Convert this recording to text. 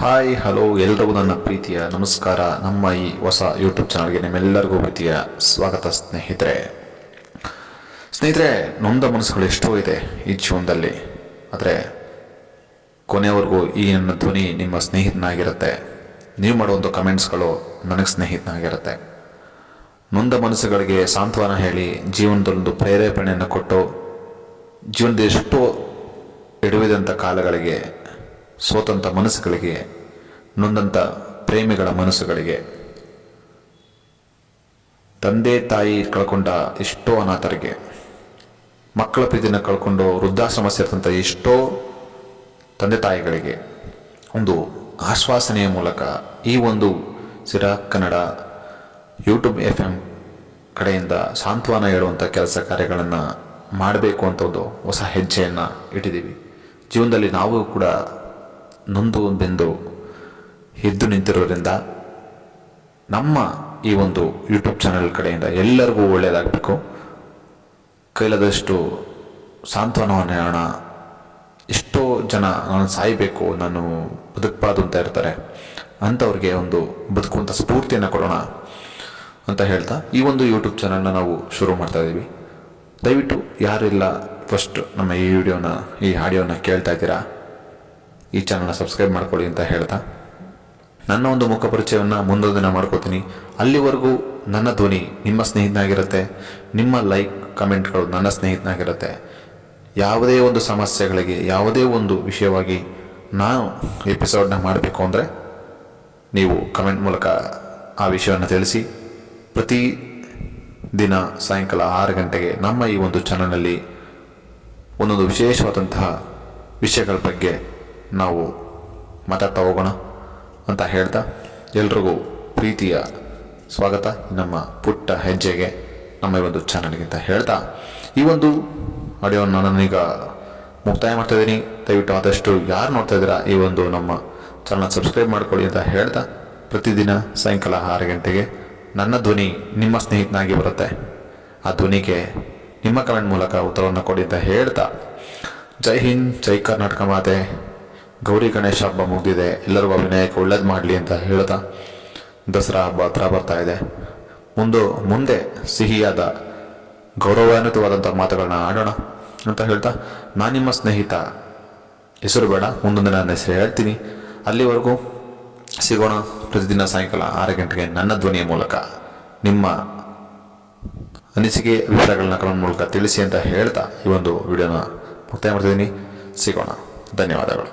Hi hello ಎಲ್ರಿಗೂ ನನ್ನ ಪ್ರೀತಿಯ ನಮಸ್ಕಾರ. ನಮ್ಮ ಈ ಹೊಸ ಯೂಟ್ಯೂಬ್ ಚಾನಲ್ಗೆ ನಿಮ್ಮೆಲ್ಲರಿಗೂ ಪ್ರೀತಿಯ ಸ್ವಾಗತ ಸ್ನೇಹಿತರೆ. ನೊಂದ ಮನಸ್ಸುಗಳು ಎಷ್ಟೋ ಇದೆ ಈ ಜೀವನದಲ್ಲಿ, ಆದರೆ ಕೊನೆಯವರೆಗೂ ಈ ನನ್ನ ಧ್ವನಿ ನಿಮ್ಮ ಸ್ನೇಹಿತನಾಗಿರುತ್ತೆ. ನೀವು ಮಾಡುವಂಥ ಕಮೆಂಟ್ಸ್ಗಳು ನನಗೆ ಸ್ನೇಹಿತನಾಗಿರುತ್ತೆ. ನೊಂದ ಮನಸ್ಸುಗಳಿಗೆ ಸಾಂತ್ವನ ಹೇಳಿ ಜೀವನದಲ್ಲೊಂದು ಪ್ರೇರೇಪಣೆಯನ್ನು ಕೊಟ್ಟು ಜೀವನದ ಎಷ್ಟೋ ಎಡವಿದಂಥ ಕಾಲಗಳಿಗೆ, ಸೋತಂಥ ಮನಸ್ಸುಗಳಿಗೆ, ನೊಂದಂಥ ಪ್ರೇಮಿಗಳ ಮನಸ್ಸುಗಳಿಗೆ, ತಂದೆ ತಾಯಿ ಕಳ್ಕೊಂಡ ಎಷ್ಟೋ ಅನಾಥರಿಗೆ, ಮಕ್ಕಳ ಪ್ರೀತಿನ ಕಳ್ಕೊಂಡು ವೃದ್ಧಾಶ್ರಮ ಸೇರಿದಂಥ ಎಷ್ಟೋ ತಂದೆ ತಾಯಿಗಳಿಗೆ ಒಂದು ಆಶ್ವಾಸನೆಯ ಮೂಲಕ ಈ ಒಂದು ಸಿರಾ ಕನ್ನಡ ಯೂಟ್ಯೂಬ್ FM ಕಡೆಯಿಂದ ಸಾಂತ್ವನ ಹೇಳುವಂಥ ಕೆಲಸ ಕಾರ್ಯಗಳನ್ನು ಮಾಡಬೇಕು ಅಂತ ಒಂದು ಹೊಸ ಹೆಜ್ಜೆಯನ್ನು ಇಟ್ಟಿದ್ದೀವಿ. ಜೀವನದಲ್ಲಿ ನಾವು ಕೂಡ ನೊಂದು ಬೆಂದು ಎದ್ದು ನಿಂತಿರೋದ್ರಿಂದ ನಮ್ಮ ಈ ಒಂದು ಯೂಟ್ಯೂಬ್ ಚಾನೆಲ್ ಕಡೆಯಿಂದ ಎಲ್ಲರಿಗೂ ಒಳ್ಳೆಯದಾಗಬೇಕು. ಕೈಲಾದಷ್ಟು ಸಾಂತ್ವನವನ್ನು ಹೇಳೋಣ. ಎಷ್ಟೋ ಜನ ನಾನು ಸಾಯಬೇಕು, ನಾನು ಬದುಕಬಾರ್ದು ಅಂತ ಇರ್ತಾರೆ, ಅಂಥವ್ರಿಗೆ ಒಂದು ಬದುಕುವಂಥ ಸ್ಫೂರ್ತಿಯನ್ನು ಕೊಡೋಣ ಅಂತ ಹೇಳ್ತಾ ಈ ಒಂದು ಯೂಟ್ಯೂಬ್ ಚಾನಲ್ನ ನಾವು ಶುರು ಮಾಡ್ತಾ ಇದ್ದೀವಿ. ದಯವಿಟ್ಟು ಯಾರೆಲ್ಲ ಫಸ್ಟ್ ನಮ್ಮ ಈ ವಿಡಿಯೋನ, ಈ ಆಡಿಯೋನ ಕೇಳ್ತಾ ಇದ್ದೀರಾ, ಈ ಚಾನಲ್ನ ಸಬ್ಸ್ಕ್ರೈಬ್ ಮಾಡ್ಕೊಳ್ಳಿ ಅಂತ ಹೇಳ್ತಾ ನನ್ನ ಒಂದು ಮುಖ ಪರಿಚಯವನ್ನು ಮುಂದೊಂದು ದಿನ ಮಾಡ್ಕೋತೀನಿ. ಅಲ್ಲಿವರೆಗೂ ನನ್ನ ಧ್ವನಿ ನಿಮ್ಮ ಸ್ನೇಹಿತನಾಗಿರುತ್ತೆ, ನಿಮ್ಮ ಲೈಕ್ ಕಮೆಂಟ್ಗಳು ನನ್ನ ಸ್ನೇಹಿತನಾಗಿರುತ್ತೆ. ಯಾವುದೇ ಒಂದು ಸಮಸ್ಯೆಗಳಿಗೆ, ಯಾವುದೇ ಒಂದು ವಿಷಯವಾಗಿ ನಾನು ಎಪಿಸೋಡ್ನ ಮಾಡಬೇಕು ಅಂದರೆ ನೀವು ಕಮೆಂಟ್ ಮೂಲಕ ಆ ವಿಷಯವನ್ನು ತಿಳಿಸಿ. ಪ್ರತಿ ದಿನ ಸಾಯಂಕಾಲ 6 ಗಂಟೆಗೆ ನಮ್ಮ ಈ ಒಂದು ಚಾನಲ್ನಲ್ಲಿ ಒಂದೊಂದು ವಿಶೇಷವಾದಂತಹ ವಿಷಯಗಳ ಬಗ್ಗೆ ನಾವು ಮಾತಾಡ್ತಾ ಹೋಗೋಣ ಅಂತ ಹೇಳ್ತಾ ಎಲ್ರಿಗೂ ಪ್ರೀತಿಯ ಸ್ವಾಗತ ನಮ್ಮ ಪುಟ್ಟ ಹೆಜ್ಜೆಗೆ, ನಮ್ಮ ಈ ಒಂದು ಚಾನಲ್ಗೆ ಅಂತ ಹೇಳ್ತಾ ಈ ಒಂದು ಆಡಿಯೋನ ನಾನೀಗ ಮುಕ್ತಾಯ ಮಾಡ್ತಾ ಇದ್ದೀನಿ. ದಯವಿಟ್ಟು ಆದಷ್ಟು ಯಾರು ನೋಡ್ತಾ ಇದ್ದೀರಾ ಈ ಒಂದು ನಮ್ಮ ಚಾನಲ್ ಸಬ್ಸ್ಕ್ರೈಬ್ ಮಾಡ್ಕೊಳ್ಳಿ ಅಂತ ಹೇಳ್ತಾ ಪ್ರತಿದಿನ ಸಾಯಂಕಾಲ 6 ಗಂಟೆಗೆ ನನ್ನ ಧ್ವನಿ ನಿಮ್ಮ ಸ್ನೇಹಿತನಾಗಿ ಬರುತ್ತೆ. ಆ ಧ್ವನಿಗೆ ನಿಮ್ಮ ಕಮೆಂಟ್ ಮೂಲಕ ಉತ್ತರವನ್ನು ಕೊಡಿ ಅಂತ ಹೇಳ್ತಾ ಜೈ ಹಿಂದ್, ಜೈ ಕರ್ನಾಟಕ ಮಾತೆ. ಗೌರಿ ಗಣೇಶ ಹಬ್ಬ ಮುಗಿದಿದೆ, ಎಲ್ಲರಿಗೂ ಅಭಿನಯಕ್ಕೆ ಒಳ್ಳೇದು ಮಾಡಲಿ ಅಂತ ಹೇಳ್ತಾ ದಸರಾ ಹಬ್ಬ ಹತ್ರ ಬರ್ತಾ ಇದೆ. ಮುಂದೆ ಸಿಹಿಯಾದ ಗೌರವಾನ್ವಿತವಾದಂಥ ಮಾತುಗಳನ್ನ ಆಡೋಣ ಅಂತ ಹೇಳ್ತಾ ನಾನು ನಿಮ್ಮ ಸ್ನೇಹಿತ. ಹೆಸರು ಬೇಡ, ಮುಂದೊಂದು ನನ್ನ ಹೆಸರು ಹೇಳ್ತೀನಿ. ಅಲ್ಲಿವರೆಗೂ ಸಿಗೋಣ ಪ್ರತಿದಿನ ಸಾಯಂಕಾಲ 6 ಗಂಟೆಗೆ ನನ್ನ ಧ್ವನಿಯ ಮೂಲಕ. ನಿಮ್ಮ ಅನಿಸಿಕೆ ಅಭಿಪ್ರಾಯಗಳನ್ನ ಕಮೆಂಟ್ ಮೂಲಕ ತಿಳಿಸಿ ಅಂತ ಹೇಳ್ತಾ ಈ ಒಂದು ವಿಡಿಯೋನ ಮುಕ್ತಾಯ ಮಾಡ್ತಿದ್ದೀನಿ. ಸಿಗೋಣ. ಧನ್ಯವಾದಗಳು.